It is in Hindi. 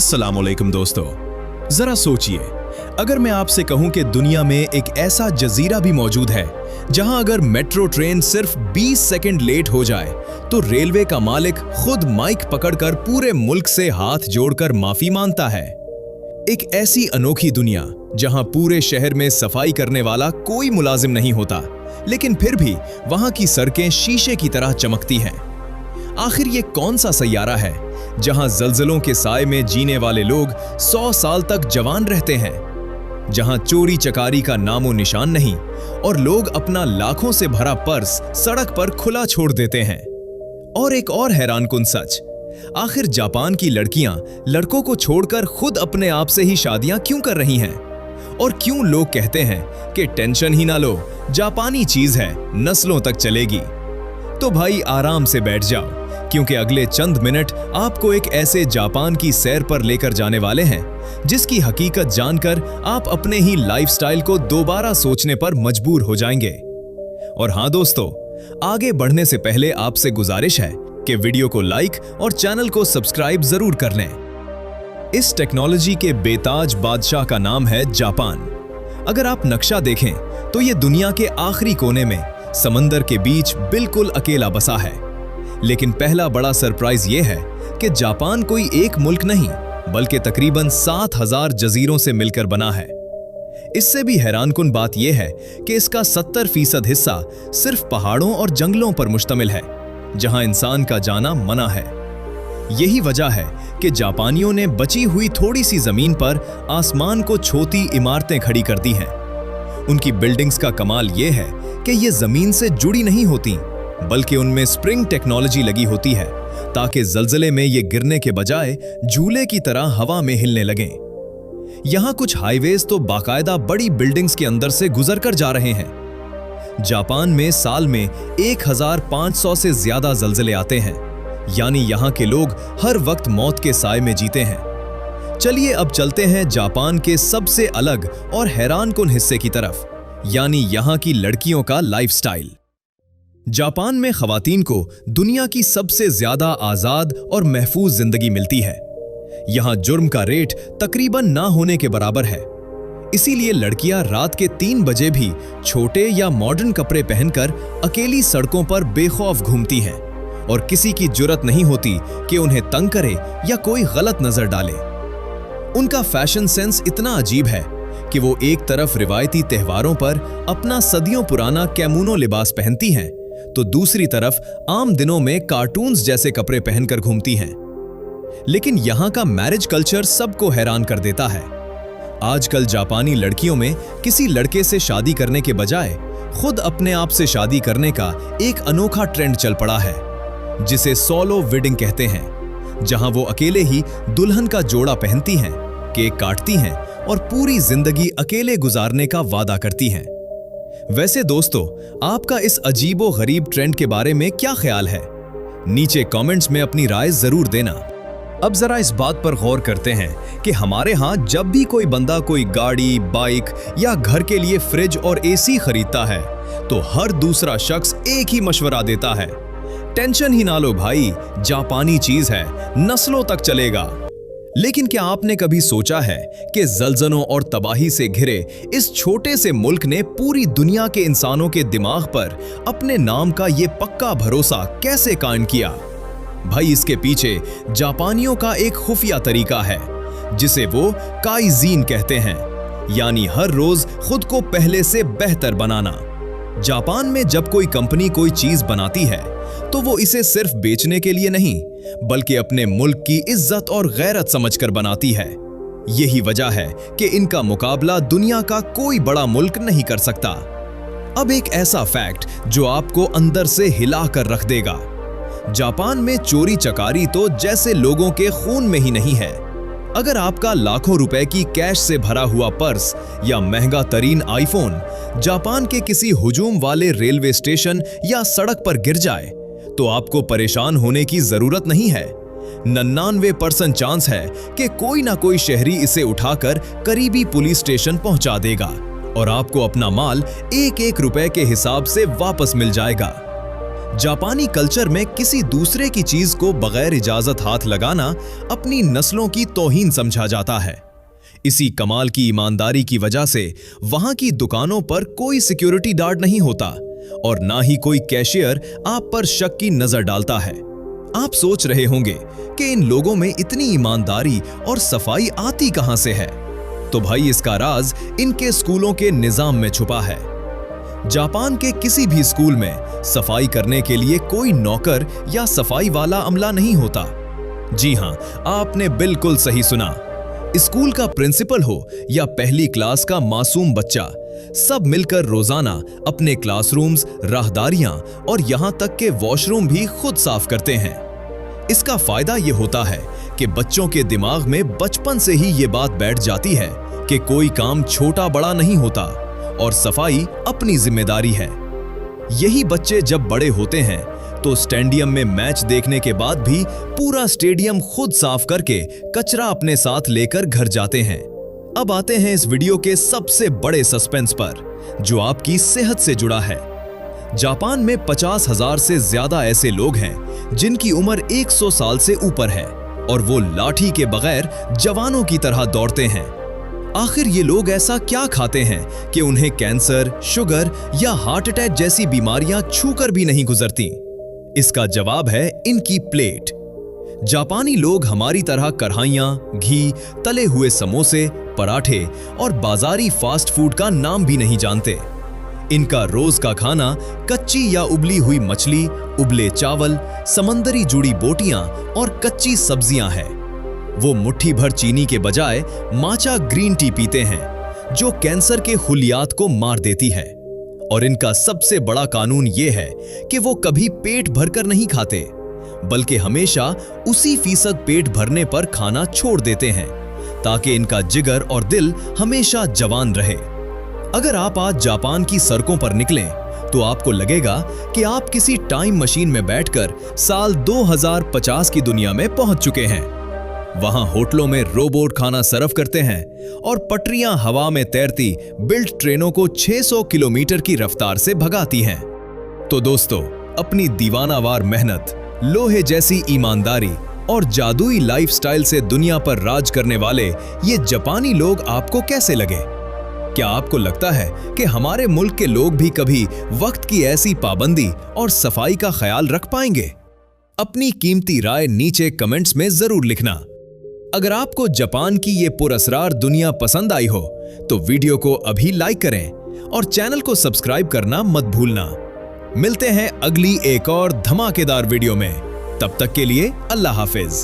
अस्सलामुअलैकुम दोस्तों, जरा सोचिए, अगर मैं आपसे कहूं कि दुनिया में एक ऐसा जजीरा भी मौजूद है जहां अगर मेट्रो ट्रेन सिर्फ 20 सेकंड लेट हो जाए तो रेलवे का मालिक खुद माइक पकड़कर पूरे मुल्क से हाथ जोड़कर माफी मांगता है। एक ऐसी अनोखी दुनिया जहां पूरे शहर में सफाई करने वाला कोई मुलाजिम नहीं होता, लेकिन फिर भी वहां की सड़कें शीशे की तरह चमकती हैं। आखिर ये कौन सा सैयारा है जहां जल्जलों के साए में जीने वाले लोग 100 साल तक जवान रहते हैं, जहां चोरी चकारी का नामो निशान नहीं और लोग अपना लाखों से भरा पर्स सड़क पर खुला छोड़ देते हैं। और एक और हैरानकुन सच, आखिर जापान की लड़कियां लड़कों को छोड़कर खुद अपने आप से ही शादियां क्यों कर रही हैं? और क्यों लोग कहते हैं कि टेंशन ही ना लो, जापानी चीज है, नस्लों तक चलेगी। तो भाई आराम से बैठ जाओ, क्योंकि अगले चंद मिनट आपको एक ऐसे जापान की सैर पर लेकर जाने वाले हैं जिसकी हकीकत जानकर आप अपने ही लाइफस्टाइल को दोबारा सोचने पर मजबूर हो जाएंगे। और हां दोस्तों, आगे बढ़ने से पहले आपसे गुजारिश है कि वीडियो को लाइक और चैनल को सब्सक्राइब जरूर कर लें। इस टेक्नोलॉजी के बेताज बादशाह का नाम है जापान। अगर आप नक्शा देखें तो यह दुनिया के आखिरी कोने में समंदर के बीच बिल्कुल अकेला बसा है। लेकिन पहला बड़ा सरप्राइज यह है कि जापान कोई एक मुल्क नहीं बल्कि तकरीबन 7000 जजीरों से मिलकर बना है। इससे भी हैरानकुन बात यह है कि इसका 70% हिस्सा सिर्फ पहाड़ों और जंगलों पर मुश्तमिल है, जहां इंसान का जाना मना है। यही वजह है कि जापानियों ने बची हुई थोड़ी सी जमीन पर आसमान को छूती इमारतें खड़ी कर दी हैं। उनकी बिल्डिंग्स का कमाल यह है कि ये जमीन से जुड़ी नहीं होती, बल्कि उनमें स्प्रिंग टेक्नोलॉजी लगी होती है ताकि जल्जले में ये गिरने के बजाय झूले की तरह हवा में हिलने लगें। यहां कुछ हाईवेज तो बाकायदा बड़ी बिल्डिंग्स के अंदर से गुजर कर जा रहे हैं। जापान में साल में 1500 से ज्यादा जल्जले आते हैं, यानी यहां के लोग हर वक्त मौत के साए में जीते हैं। चलिए अब चलते हैं जापान के सबसे अलग और हैरानकुन हिस्से की तरफ, यानी यहां की लड़कियों का लाइफस्टाइल। जापान में खवातीन को दुनिया की सबसे ज्यादा आजाद और महफूज जिंदगी मिलती है। यहां जुर्म का रेट तकरीबन ना होने के बराबर है। इसीलिए लड़कियां रात के 3 बजे भी छोटे या मॉडर्न कपड़े पहनकर अकेली सड़कों पर बेखौफ घूमती हैं और किसी की जुर्रत नहीं होती कि उन्हें तंग करे या कोई गलत नजर डाले। उनका फैशन सेंस इतना अजीब है कि वो एक तरफ रिवायती त्योहारों पर अपना सदियों पुराना कैमूनो लिबास पहनती हैं, तो दूसरी तरफ आम दिनों में कार्टून्स जैसे कपड़े पहनकर घूमती हैं। लेकिन यहां का मैरिज कल्चर सबको हैरान कर देता है। आजकल जापानी लड़कियों में किसी लड़के से शादी करने के बजाय खुद अपने आप से शादी करने का एक अनोखा ट्रेंड चल पड़ा है, जिसे सोलो वेडिंग कहते हैं, जहां वो अकेले ही दुल्हन का जोड़ा पहनती हैं, केक काटती हैं और पूरी जिंदगी अकेले गुजारने का वादा करती हैं। वैसे दोस्तों, आपका इस अजीबो गरीब ट्रेंड के बारे में क्या ख्याल है? नीचे कमेंट्स में अपनी राय जरूर देना। अब जरा इस बात पर गौर करते हैं कि हमारे यहाँ जब भी कोई बंदा कोई गाड़ी, बाइक या घर के लिए फ्रिज और एसी खरीदता है तो हर दूसरा शख्स एक ही मशवरा देता है, टेंशन ही ना लो भाई, जापानी चीज है, नस्लों तक चलेगा। लेकिन क्या आपने कभी सोचा है कि जल्जलों और तबाही से घिरे इस छोटे से मुल्क ने पूरी दुनिया के इंसानों के दिमाग पर अपने नाम का ये पक्का भरोसा कैसे कायम किया? भाई इसके पीछे जापानियों का एक खुफिया तरीका है जिसे वो काइजीन कहते हैं, यानी हर रोज खुद को पहले से बेहतर बनाना। जापान में जब कोई कंपनी कोई चीज बनाती है तो वो इसे सिर्फ बेचने के लिए नहीं बल्कि अपने मुल्क की इज्जत और गैरत समझकर बनाती है। यही वजह है कि इनका मुकाबला दुनिया का कोई बड़ा मुल्क नहीं कर सकता। अब एक ऐसा फैक्ट जो आपको अंदर से हिला कर रख देगा। जापान में चोरी चकारी तो जैसे लोगों के खून में ही नहीं है। अगर आपका लाखों रुपए की कैश से भरा हुआ पर्स या महंगा तरीन आईफोन जापान के किसी हुजूम वाले रेलवे स्टेशन या सड़क पर गिर जाए तो आपको परेशान होने की जरूरत नहीं है। 99% चांस है कि कोई ना कोई शहरी इसे उठाकर करीबी पुलिस स्टेशन पहुंचा देगा और आपको अपना माल एक एक रुपए के हिसाब से वापस मिल जाएगा। जापानी कल्चर में किसी दूसरे की चीज को बगैर इजाजत हाथ लगाना अपनी नस्लों की तौहीन समझा जाता है। इसी कमाल की ईमानदारी की वजह से वहां की दुकानों पर कोई सिक्योरिटी गार्ड नहीं होता और ना ही कोई कैशियर आप पर शक की नजर डालता है। आप सोच रहे होंगे कि इन लोगों में इतनी ईमानदारी और सफाई आती कहां से है? तो भाई इसका राज इनके स्कूलों के निजाम में छुपा है। जापान के किसी भी स्कूल में सफाई करने के लिए कोई नौकर या सफाई वाला अमला नहीं होता। जी हां, आपने बिल्कुल सही सुना। स्कूल का प्रिंसिपल हो या पहली क्लास का मासूम बच्चा, सब मिलकर रोजाना अपने क्लासरूम्स, राहदारियां और यहां तक के वॉशरूम भी खुद साफ करते हैं। इसका फायदा यह होता है कि बच्चों के दिमाग में बचपन से ही ये बात बैठ जाती है कि कोई काम छोटा बड़ा नहीं होता और सफाई अपनी जिम्मेदारी है। यही बच्चे जब बड़े होते हैं तो स्टेडियम में मैच देखने के बाद भी पूरा स्टेडियम खुद साफ करके कचरा अपने साथ लेकर घर जाते हैं। अब आते हैं इस वीडियो के सबसे बड़े सस्पेंस पर, जो आपकी सेहत से जुड़ा है। जापान में 50,000 से ज्यादा ऐसे लोग हैं जिनकी उम्र 100 साल से ऊपर है और वो लाठी के बगैर जवानों की तरह दौड़ते हैं। आखिर ये लोग ऐसा क्या खाते हैं कि उन्हें कैंसर, शुगर या हार्ट अटैक जैसी बीमारियां छूकर भी नहीं गुजरती? इसका जवाब है इनकी प्लेट। जापानी लोग हमारी तरह कढ़ाइयां, घी, तले हुए समोसे, पराठे और बाजारी फास्ट फूड का नाम भी नहीं जानते। इनका रोज का खाना कच्ची या उबली हुई मछली, उबले चावल, समंदरी जुड़ी बोटियां और कच्ची सब्जियां हैं। वो मुट्ठी भर चीनी के बजाय माचा ग्रीन टी पीते हैं, जो कैंसर के हुलियात को मार देती है। और इनका सबसे बड़ा कानून ये है कि वो कभी पेट भरकर नहीं खाते, बल्कि हमेशा उसी फीसद पेट भरने पर खाना छोड़ देते हैं, ताकि इनका जिगर और दिल हमेशा जवान रहे। अगर आप आज जापान की सड़कों पर निकलें, तो आपको लगेगा कि आप किसी टाइम मशीन में बैठकर साल 2050 की दुनिया में पहुंच चुके हैं। वहां होटलों में रोबोट खाना सर्व करते हैं और पटरियां हवा में तैरती बिल्ट ट्रेनों को 600 किलोमीटर की रफ्तार से भगाती हैं। तो दोस्तों, अपनी दीवानावार मेहनत, लोहे जैसी ईमानदारी और जादुई लाइफस्टाइल से दुनिया पर राज करने वाले ये जापानी लोग आपको कैसे लगे? क्या आपको लगता है कि हमारे मुल्क के लोग भी कभी वक्त की ऐसी पाबंदी और सफाई का ख्याल रख पाएंगे? अपनी कीमती राय नीचे कमेंट्स में जरूर लिखना। अगर आपको जापान की ये पुरअसरार दुनिया पसंद आई हो तो वीडियो को अभी लाइक करें और चैनल को सब्सक्राइब करना मत भूलना। मिलते हैं अगली एक और धमाकेदार वीडियो में। तब तक के लिए अल्लाह हाफिज।